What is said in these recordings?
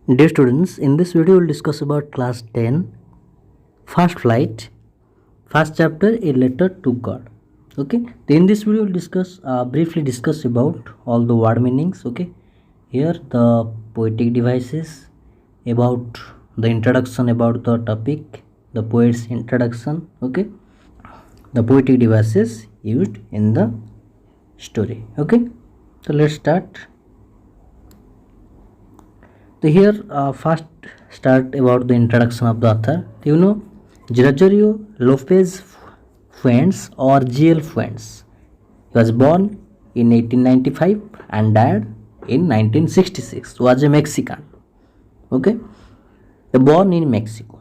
Dear students, in this video we'll discuss about class 10 first flight, first chapter a letter to God. Okay, in this video we'll discuss briefly discuss about all the word meanings. Okay, here the poetic devices, about the introduction about the topic, the poet's introduction. Okay, the poetic devices used in the story. Okay, so let's start. So here first start about the introduction of the author. Gregorio Lopez Fuentes or GL Fuentes. He was born in 1895 and died in 1966. Was a Mexican. Okay, born in Mexico.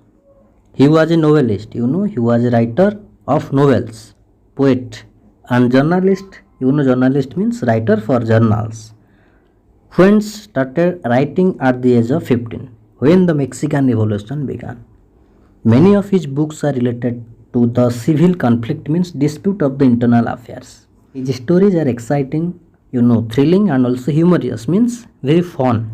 He was a novelist. He was a writer of novels, poet, and journalist. Journalist means writer for journals. Fuentes started writing at the age of 15 when the Mexican Revolution began. Many of his books are related to the civil conflict, means dispute of the internal affairs. His stories are exciting, thrilling and also humorous, means very fun.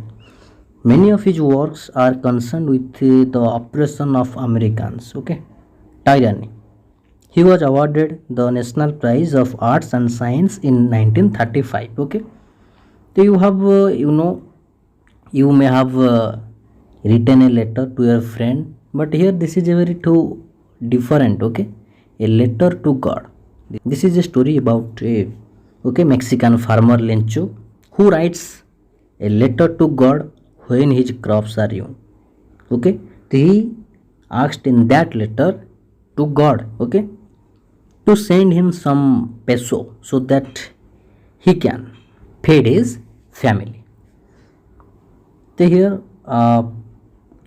Many of his works are concerned with the oppression of Americans, tyranny. He was awarded the National Prize of Arts and Science in 1935, So you have, you may have written a letter to your friend, but here this is a very too different, a letter to God. This is a story about a Mexican farmer Lencho who writes a letter to God when his crops are young. So he asked in that letter to God, to send him some peso so that he can feed his family. So here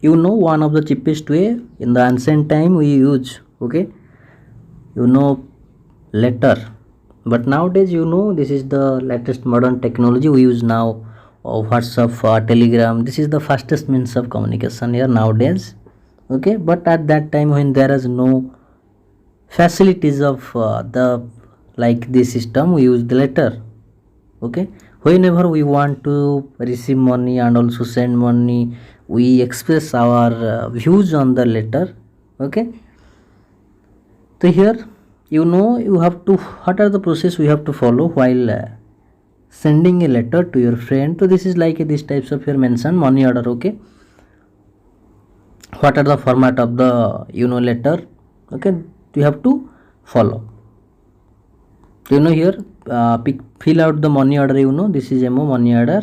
one of the cheapest way in the ancient time we use letter, but nowadays this is the latest modern technology we use now, WhatsApp, Telegram. This is the fastest means of communication here nowadays, but at that time when there is no facilities of the like this system, we use the letter. Whenever we want to receive money and also send money, we express our views on the letter. So here you have to, what are the process we have to follow while sending a letter to your friend. So this is like these types of here mentioned money order. What are the format of the letter, you have to follow. Here fill out the money order. This is MO money order,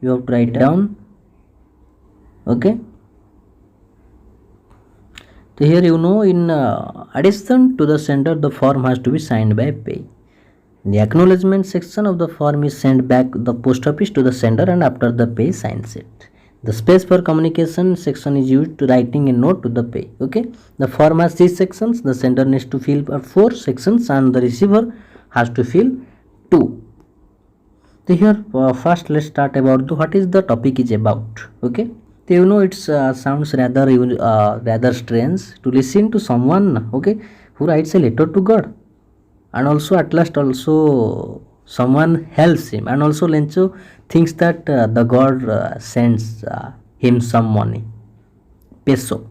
you have to write down. So here in addition to the sender, the form has to be signed by pay. The acknowledgement section of the form is sent back the post office to the sender, and after the pay signs it. The space for communication section is used to writing a note to the pay. The form has 6 sections. The sender needs to fill 4 sections and the receiver has to fill 2. So here first let's start about what is the topic is about. So it sounds rather strange to listen to someone who writes a letter to God, and also at last also someone helps him, and also Lencho thinks that the God sends him some money, peso.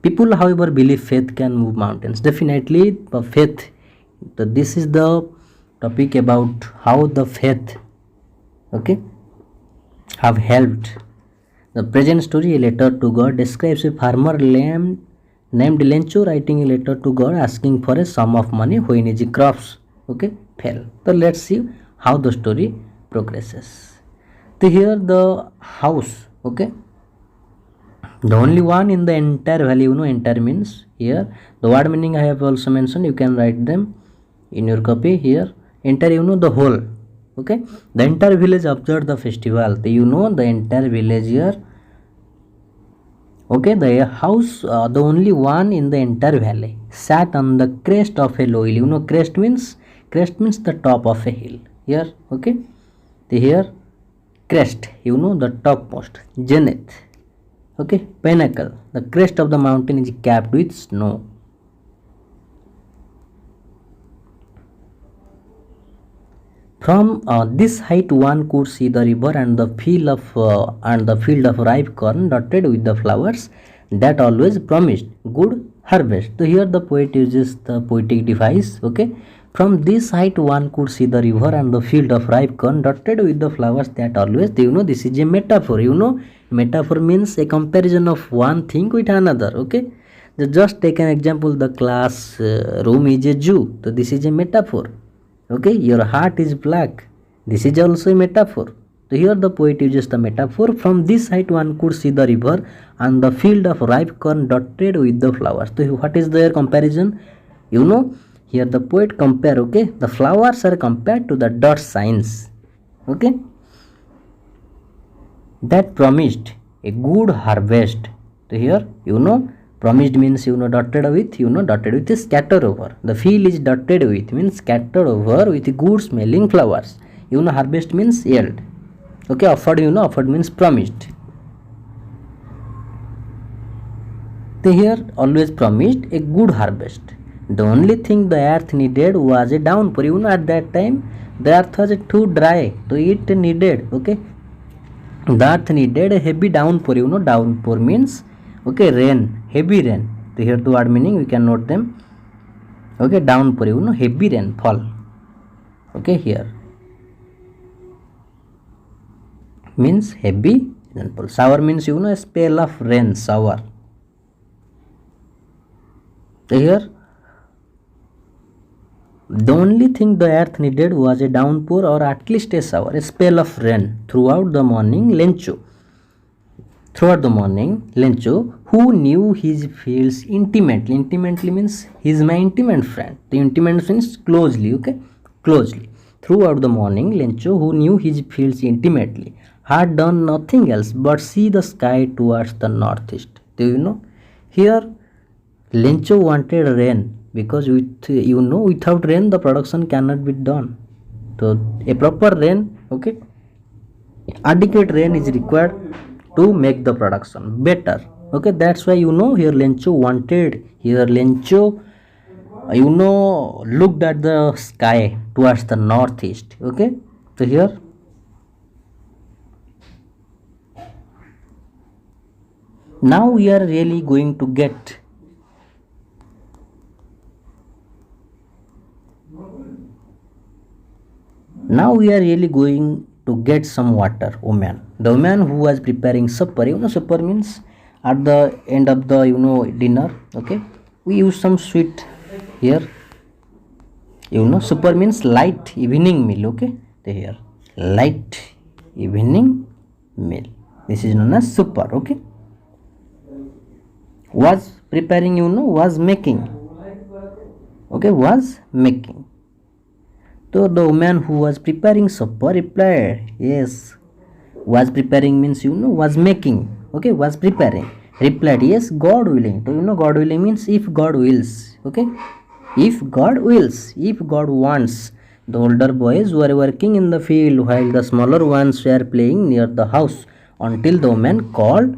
People however believe faith can move mountains. Definitely faith, this is the topic about how the faith have helped. The present story, a letter to God, describes a farmer named Lencho writing a letter to God asking for a sum of money when his crops fell. So let's see how the story progresses. So here the house, the only one in the entire valley. Entire means here the word meaning I have also mentioned, you can write them in your copy. Here entire, the whole, the entire village observed the festival. The entire village here, the house, the only one in the entire valley, sat on the crest of a low hill. Crest means the top of a hill here. The here crest, the topmost, zenith, pinnacle, the crest of the mountain is capped with snow. From this height, one could see the river and the field of ripe corn dotted with the flowers that always promised good harvest. So here the poet uses the poetic device. Okay, from this height, one could see the river and the field of ripe corn dotted with the flowers that always. This is a metaphor. Metaphor means a comparison of one thing with another. Okay, just take an example. The class room is a zoo. So this is a metaphor. Okay, your heart is black. This is also a metaphor. So here the poet uses the metaphor. From this height one could see the river and the field of ripe corn dotted with the flowers. So what is their comparison? Here the poet compare. Okay, the flowers are compared to the dot signs. Okay, that promised a good harvest. So here promised means dotted with is scattered over. The field is dotted with means scattered over with good smelling flowers. Harvest means yield. Okay, offered means promised. So here always promised a good harvest. The only thing the earth needed was a downpour. At that time the earth was too dry, so it needed. Okay, the earth needed a heavy downpour. Downpour means rain, heavy rain. So here the word meaning we can note them. Okay, downpour, heavy rain fall. Okay, here means heavy rainfall. Shower means a spell of rain, shower. So here the only thing the earth needed was a downpour or at least a shower, a spell of rain throughout the morning. Lencho, who knew his fields intimately. Intimately means he is my intimate friend. The intimate means closely. Okay, closely. Throughout the morning, Lencho, who knew his fields intimately, had done nothing else but see the sky towards the northeast. Do you know? Here, Lencho wanted rain because without rain the production cannot be done. So a proper rain, okay, adequate rain is required to make the production better. Okay, that's why here Lencho wanted. Here Lencho looked at the sky towards the northeast. Okay, so here now we are really going to get some water. Woman, the woman who was preparing supper. Supper means at the end of the dinner. Okay, we use some sweet here. Supper means light evening meal. Okay, so here light evening meal, this is known as supper. Okay, was preparing, was making. Okay, was making. So the woman who was preparing supper replied, yes. Was preparing means was making. Okay, was preparing. Replied, yes, God willing. So God willing means if God wills. Okay, if God wills, if God wants. The older boys were working in the field while the smaller ones were playing near the house until the woman called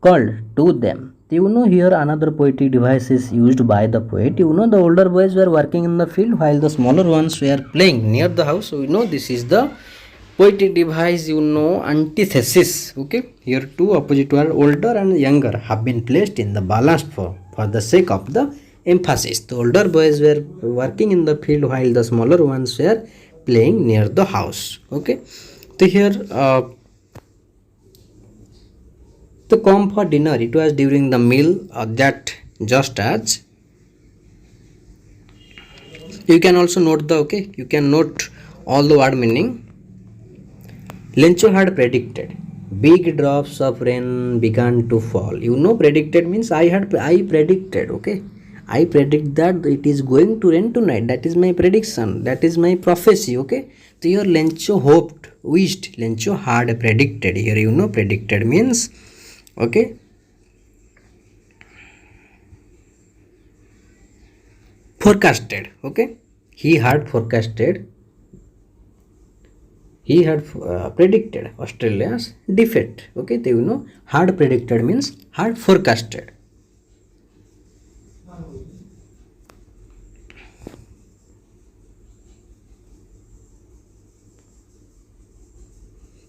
to them. Here another poetic device is used by the poet. The older boys were working in the field while the smaller ones were playing near the house. So this is the poetic device, antithesis. Okay, here two opposite words, older and younger, have been placed in the balanced form for the sake of the emphasis. The older boys were working in the field while the smaller ones were playing near the house. Okay, so here to come for dinner. It was during the meal that just as. You can also note you can note all the word meaning. Lencho had predicted. Big drops of rain began to fall. Predicted means I predicted. Okay, I predict that it is going to rain tonight. That is my prediction. That is my prophecy. Okay, so here Lencho hoped, wished. Lencho had predicted. Here predicted means. Okay, forecasted. Okay, he had forecasted, he had predicted Australia's defeat. Okay, had predicted means had forecasted.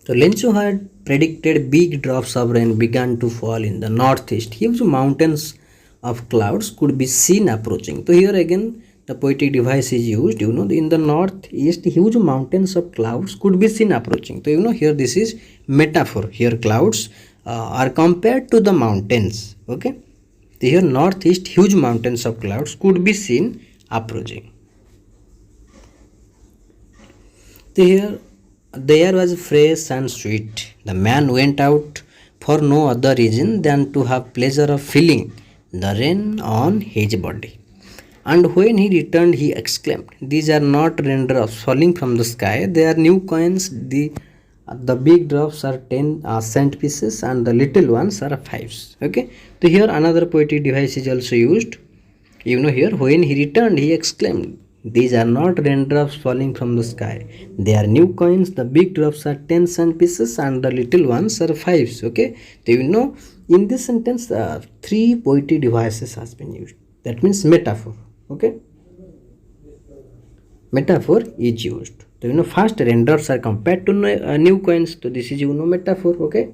So Lencho had predicted big drops of rain began to fall in the northeast. Huge mountains of clouds could be seen approaching. So here again the poetic device is used. In the northeast, huge mountains of clouds could be seen approaching. So here this is metaphor. Here clouds are compared to the mountains. Okay. So here northeast, huge mountains of clouds could be seen approaching. Here, the air was fresh and sweet. The man went out for no other reason than to have pleasure of feeling the rain on his body. And when he returned, he exclaimed, "These are not raindrops falling from the sky. They are new coins. The big drops are 10 cent pieces, and the little ones are fives." Okay. So here another poetic device is also used. Here when he returned, he exclaimed, "These are not raindrops falling from the sky. They are new coins. The big drops are 10 cent pieces and the little ones are fives." Okay. So in this sentence, three poetic devices has been used. That means metaphor. Okay. Metaphor is used. So first raindrops are compared to new coins. So this is metaphor. Okay.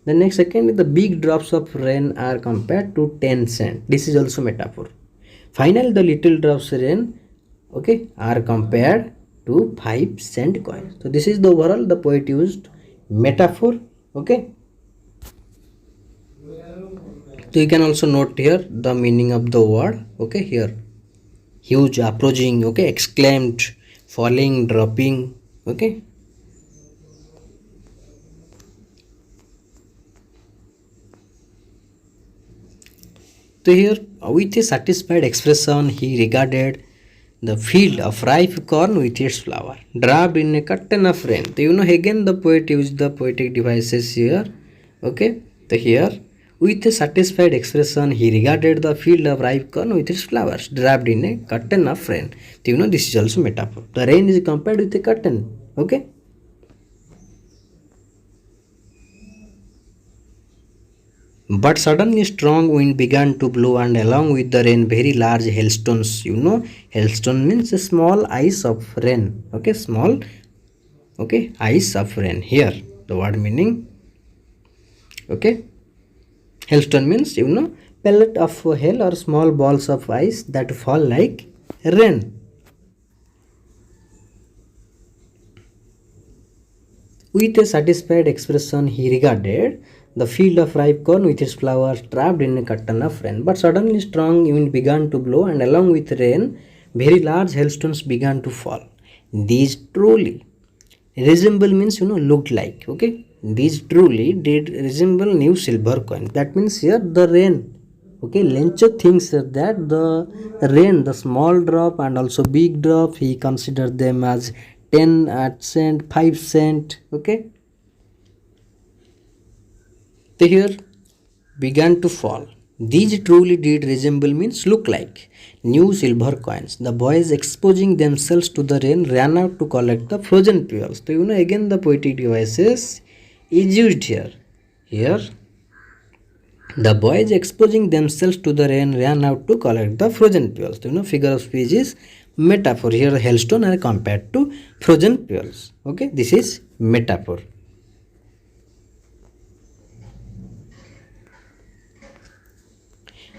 The next second, the big drops of rain are compared to 10 cent. This is also metaphor. Finally, the little drops rain, okay, are compared to 5 cent coins. So this is the overall the poet used metaphor. Okay. So you can also note here the meaning of the word. Okay, here huge, approaching, okay, exclaimed, falling, dropping. Okay. So here, with a satisfied expression, he regarded the field of ripe corn with its flower, draped in a curtain of rain. So again the poet used the poetic devices here. Okay. So here, with a satisfied expression, he regarded the field of ripe corn with its flowers, draped in a curtain of rain. So this is also metaphor. The rain is compared with a curtain. Okay. But suddenly strong wind began to blow, and along with the rain very large hailstones. Hailstone means a small ice of rain. Okay, small, okay, ice of rain. Here the word meaning. Okay, hailstone means pellet of hail or small balls of ice that fall like rain. With a satisfied expression, he regarded the field of ripe corn with its flowers trapped in a curtain of rain. But suddenly strong wind began to blow, and along with rain, very large hailstones began to fall. These truly resemble means looked like. Okay, these truly did resemble new silver coins. That means here the rain. Okay, Lencho thinks that the rain, the small drop and also big drop, he considered them as 10 cent, 5 cent. Okay. They here began to fall. These truly did resemble means look like new silver coins. The boys exposing themselves to the rain ran out to collect the frozen pearls. So again the poetic devices is used here. Here the boys exposing themselves to the rain ran out to collect the frozen pearls. So figure of speech is metaphor. Here the hailstone are compared to frozen pearls. Okay, this is metaphor.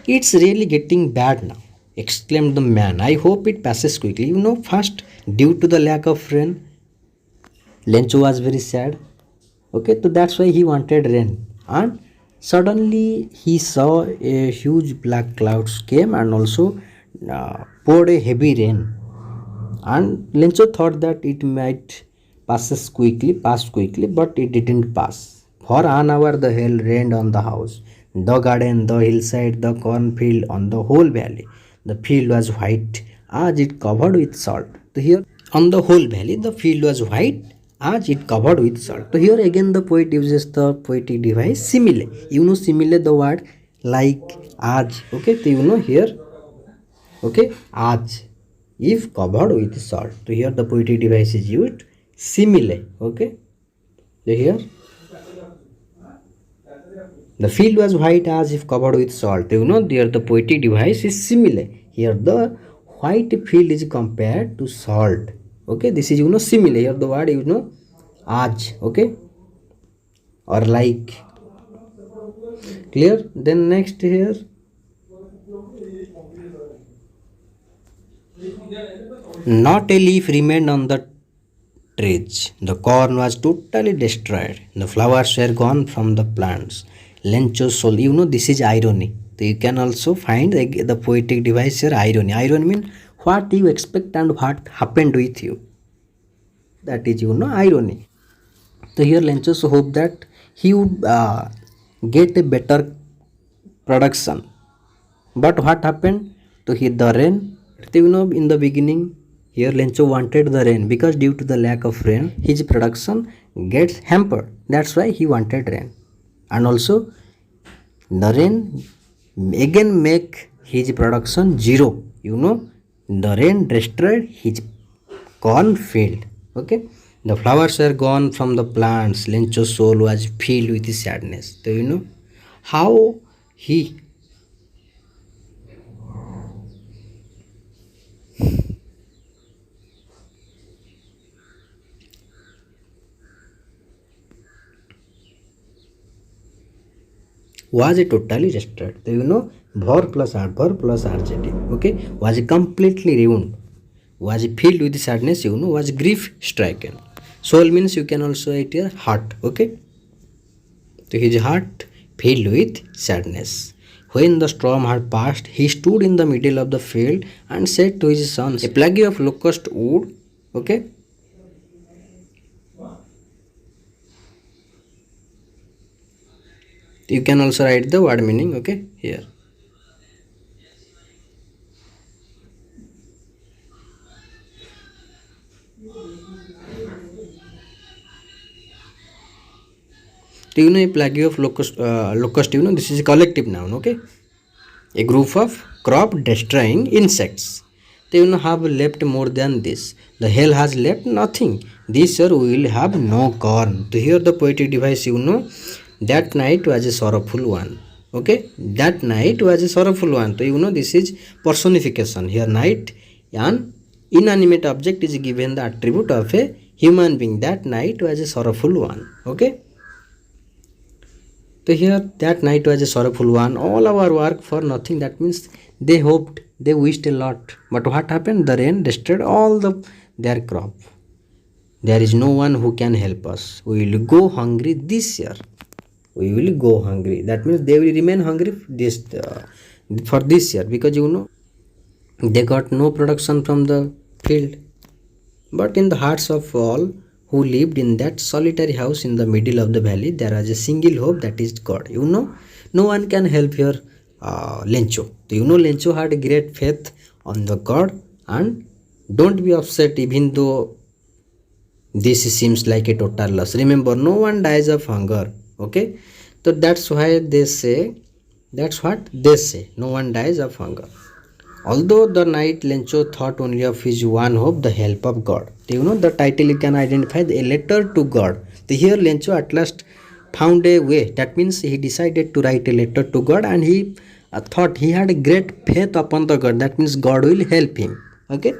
"It's really getting bad now," exclaimed the man. "I hope it passes quickly." First, due to the lack of rain, Lencho was very sad. Okay, so that's why he wanted rain. And suddenly he saw a huge black clouds came and also poured a heavy rain. And Lencho thought that it might pass quickly, but it didn't pass. For an hour the hail rained on the house, the garden, the hillside, the cornfield, on the whole valley. The field was white as it covered with salt. So here on the whole valley, the field was white as it covered with salt. So here again the poet uses the poetic device simile. Simile the word like, as. Okay, so here. Okay, as if covered with salt. So here the poetic device is used simile. Okay, so here the field was white as if covered with salt. There the poetic device is simile. Here the white field is compared to salt. Okay, this is simile. Here the word as. Okay, or like. Clear? Then next here, not a leaf remained on the trees. The corn was totally destroyed. The flowers were gone from the plants. Lencho's soul. You know, this is irony. So you can also find the poetic device here, irony. Irony means what you expect and what happened with you. That is, you know, irony. So here Lencho's hope that he would get a better production. But what happened to hit the rain? So, you know, in the beginning, here Lencho wanted the rain because due to the lack of rain, his production gets hampered. That's why he wanted rain. And also, the rain again make his production zero. You know, the rain destroyed his cornfield. Okay, the flowers were gone from the plants. Lencho's soul was filled with sadness. So, you know, how he was totally destroyed. So, you know, verb plus adjective, okay, was completely ruined, was filled with sadness, you know, was grief stricken. Soul means you can also write here heart, okay. So his heart filled with sadness. When the storm had passed, he stood in the middle of the field and said to his sons, a plague of locust wood, okay. You can also write the word meaning, okay, here. Do you know a plague of locust, you know, this is a collective noun, okay. A group of crop destroying insects. They will have left more than this. The hell has left nothing. This year we will have no corn. To hear the poetic device, you know, that night was a sorrowful one. Okay, that night was a sorrowful one. So you know this is personification. Here night, an inanimate object is given the attribute of a human being. That night was a sorrowful one. Okay. So here that night was a sorrowful one. All our work for nothing. That means they hoped, they wished a lot. But what happened? The rain destroyed all their crop. There is no one who can help us. We will go hungry this year. We will go hungry. That means they will remain hungry for this year, because you know they got no production from the field. But in the hearts of all who lived in that solitary house in the middle of the valley, there was a single hope, that is God. You know, no one can help your Lencho. You know, Lencho had a great faith on the God, and don't be upset even though this seems like a total loss. Remember, no one dies of hunger. Okay, so that's why they say, that's what they say, no one dies of hunger. Although the night Lencho thought only of his one hope, the help of God. You know, the title you can identify, a letter to God. So here Lencho at last found a way. That means he decided to write a letter to God, and he thought, he had a great faith upon the God. That means God will help him. Okay.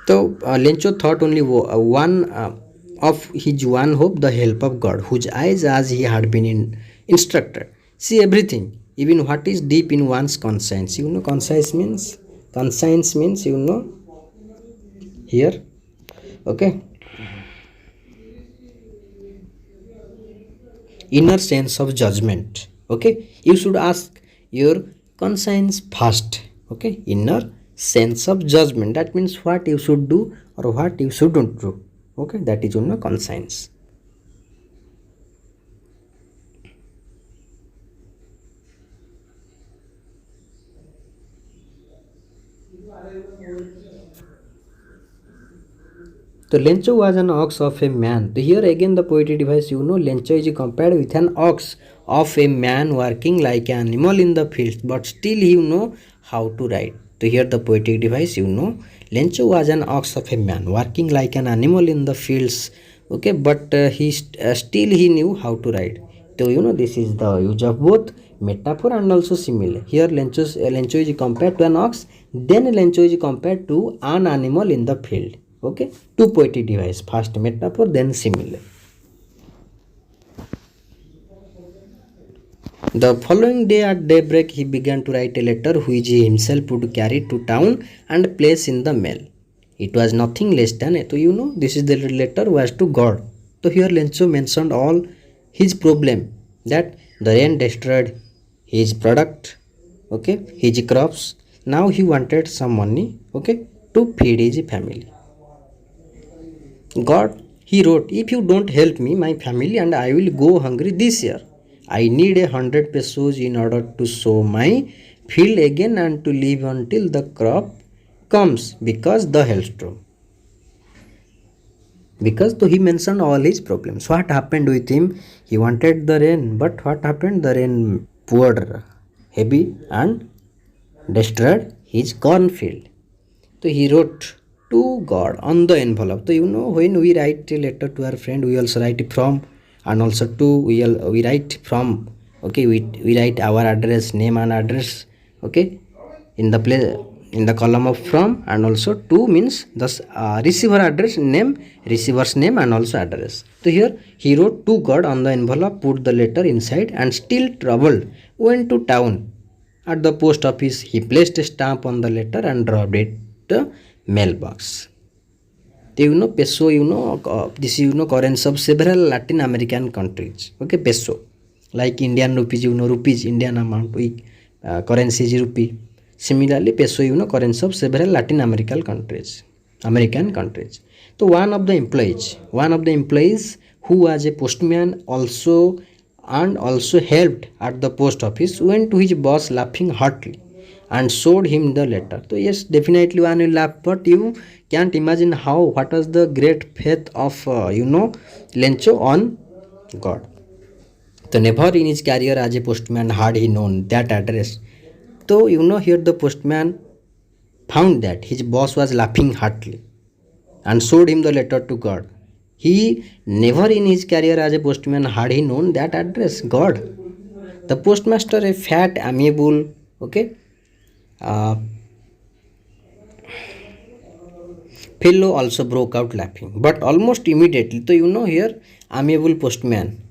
So Lencho thought only one of his one hope, the help of God, whose eyes, as he had been instructed, see everything, even what is deep in one's conscience. You know, conscience means, you know, here, okay, inner sense of judgment. Okay, you should ask your conscience first. Okay, inner sense of judgment. That means what you should do or what you shouldn't do. Okay, that is, you know, conscience. So Lencho was an ox of a man. So here again the poetry device, you know, Lencho is compared with an ox of a man working like an animal in the fields, but still he know how to ride. So here the poetic device, you know, Lencho was an ox of a man working like an animal in the fields. Okay, but still he knew how to ride. So you know, this is the use of both metaphor and also simile. Here Lencho is compared to an ox, then Lencho is compared to an animal in the field. Okay, two poetic device, first metaphor, then simile. The following day at daybreak, he began to write a letter which he himself would carry to town and place in the mail. It was nothing less than so this is the letter was to God. So here Lencho mentioned all his problem, that the rain destroyed his product, okay, his crops. Now he wanted some money, okay, to feed his family. God, he wrote, if you don't help me, my family and I will go hungry this year. I need 100 pesos in order to sow my field again and to live until the crop comes because the hailstorm. Because he mentioned all his problems. What happened with him? He wanted the rain, but what happened? The rain poured heavy and destroyed his cornfield. So he wrote to God on the envelope. So when we write a letter to our friend, we also write from, and also to we write from. Okay, we write our address, name and address. Okay, in the place in the column of from, and also to means the receiver address, name, receiver's name, and also address. So here he wrote to God on the envelope, put the letter inside, and still troubled went to town. At the post office, he placed a stamp on the letter and dropped it the mailbox. Peso, this currency of several Latin American countries. Okay, peso, like Indian rupees, rupees, Indian amount, currency is rupee. Similarly, peso, currency of several Latin American countries. So one of the employees who was a postman also helped at the post office went to his boss laughing heartily and showed him the letter. So yes, definitely one will laugh, but you can't imagine what was the great faith of Lencho on God. So never in his career as a postman had he known that address. So here the postman found that his boss was laughing heartily and showed him the letter to God. He never in his career as a postman had he known that address, God. The postmaster, a fat, amiable, okay, fellow also broke out laughing, but almost immediately. So here amiable postman.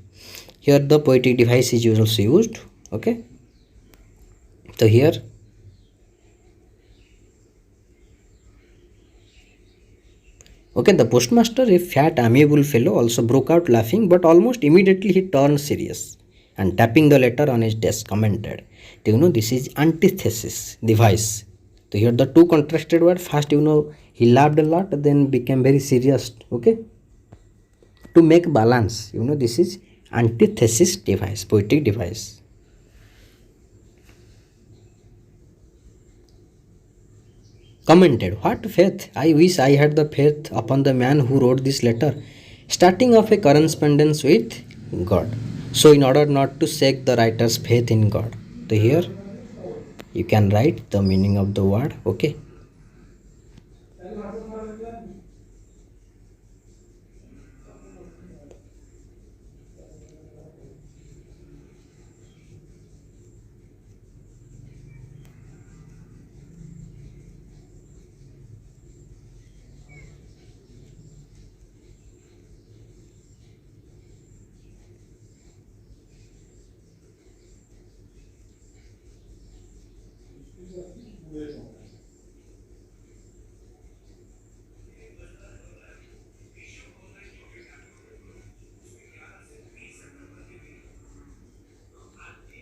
Here the poetic device is also used. Okay. So here the postmaster, a fat, amiable fellow, also broke out laughing, but almost immediately he turned serious and tapping the letter on his desk commented, this is antithesis device. So here the two contrasted words. First, he laughed a lot, then became very serious. Okay. To make balance, this is antithesis device, poetic device. Commented, what faith? I wish I had the faith upon the man who wrote this letter, starting off a correspondence with God. So in order not to shake the writer's faith in God, so here you can write the meaning of the word. Okay.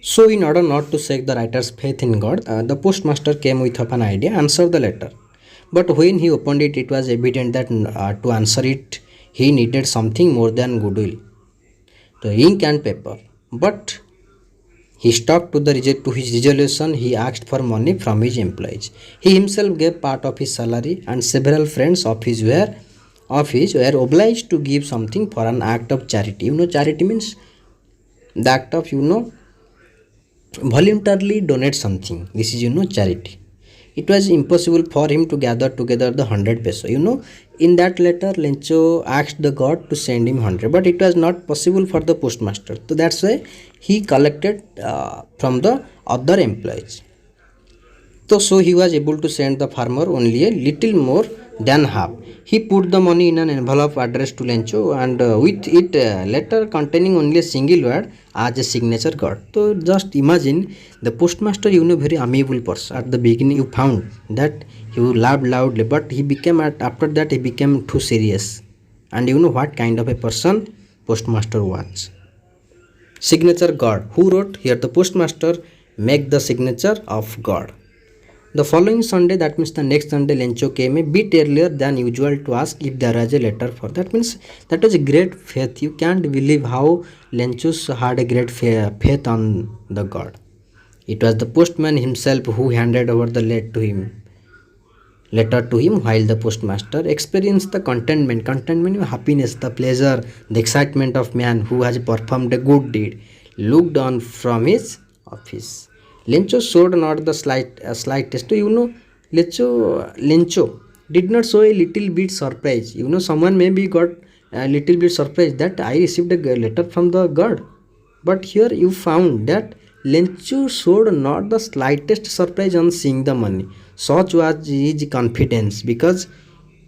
So, in order not to shake the writer's faith in God, the postmaster came with an idea, answer the letter. But when he opened it, it was evident that to answer it, he needed something more than goodwill, the ink and paper. But he stuck to his resolution. He asked for money from his employees. He himself gave part of his salary, and several friends of his were obliged to give something for an act of charity. Charity means the act of voluntarily donate something. This is charity. It was impossible for him to gather together the 100 peso. In that letter, Lencho asked the God to send him 100, but it was not possible for the postmaster. So that's why he collected from the other employees. So he was able to send the farmer only a little more than half. He put the money in an envelope addressed to Lencho, and with it letter containing only a single word as a signature got. So just imagine the postmaster, very amiable person. At the beginning you found that he laughed loudly, but he became after that he became too serious. And you know what kind of a person postmaster was. Signature God. Who wrote? Here the postmaster make the signature of God. The following Sunday, that means the next Sunday, Lencho came a bit earlier than usual to ask if there was a letter for. That means that was a great faith. You can't believe how Lenchus had a great faith on the God. It was the postman himself who handed over the letter to him, while the postmaster experienced the contentment, happiness, the pleasure, the excitement of man who has performed a good deed, looked on from his office. Lencho showed not the slightest. Lencho did not show a little bit surprise. Someone maybe got a little bit surprised that I received a letter from the God. But here you found that Lencho showed not the slightest surprise on seeing the money. Such was his confidence, because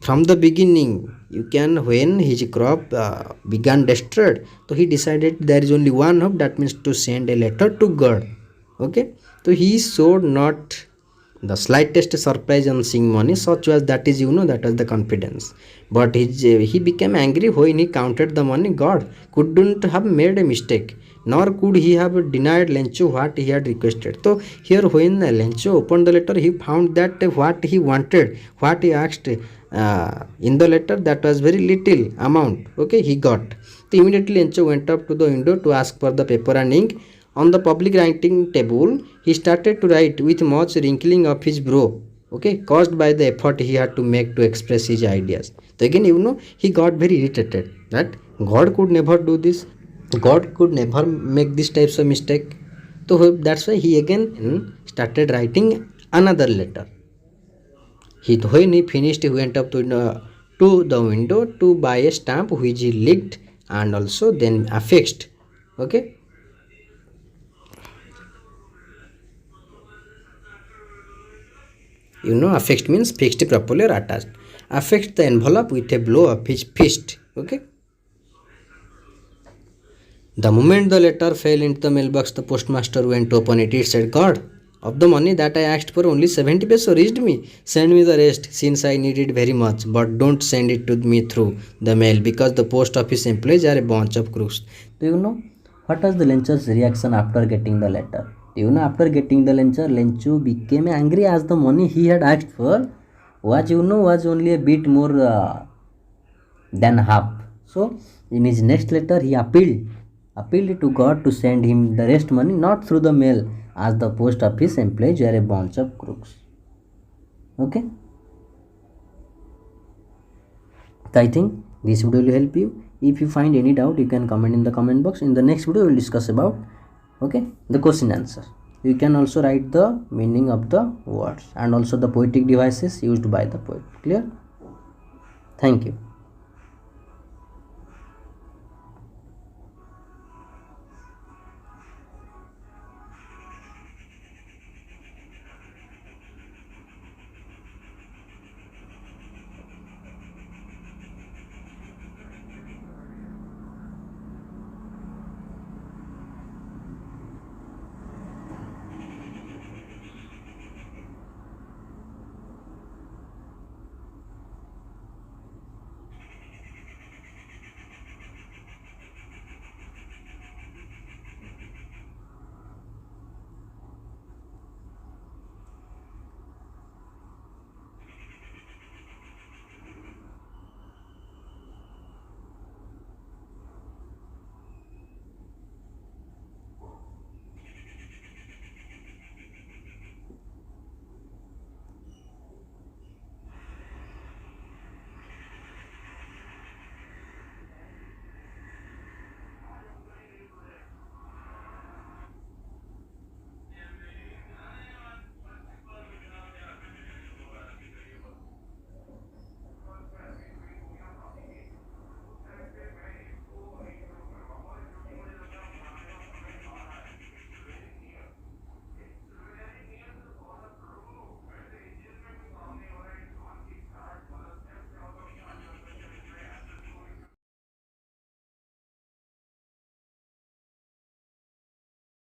from the beginning, when his crop began destroyed, so he decided there is only one hope, that means to send a letter to God. Okay, so he showed not the slightest surprise on seeing money. Such was, that is, that was the confidence. But he became angry when he counted the money. God couldn't have made a mistake, nor could he have denied Lencho what he had requested. So here when Lencho opened the letter, he found that what he wanted, what he asked in the letter, that was very little amount. Okay, he got. So immediately Lencho went up to the window to ask for the paper and ink. On the public writing table, he started to write with much wrinkling of his brow, okay, caused by the effort he had to make to express his ideas. So again, he got very irritated that God could never do this. God could never make these types of mistake. So that's why he again started writing another letter. When he finished, he went up to the window to buy a stamp which he licked and also then affixed. Okay. Affixed means fixed properly or attached. Affixed the envelope with a blow of his fist. Okay. The moment the letter fell into the mailbox, the postmaster went to open it. It said, God, of the money that I asked for, only 70 pesos reached me. Send me the rest, since I need it very much. But don't send it to me through the mail, because the post office employees are a bunch of crooks. Do you know what was the Lencho's reaction after getting the letter? After getting the letter, Lencho became angry, as the money he had asked for was only a bit more than half. So in his next letter, he appealed to God to send him the rest money, not through the mail, as the post office employees are a bunch of crooks. Okay. So I think this video will help you. If you find any doubt, you can comment in the comment box. In the next video, we will discuss about the question answer. You can also write the meaning of the words and also the poetic devices used by the poet. Clear? Thank you.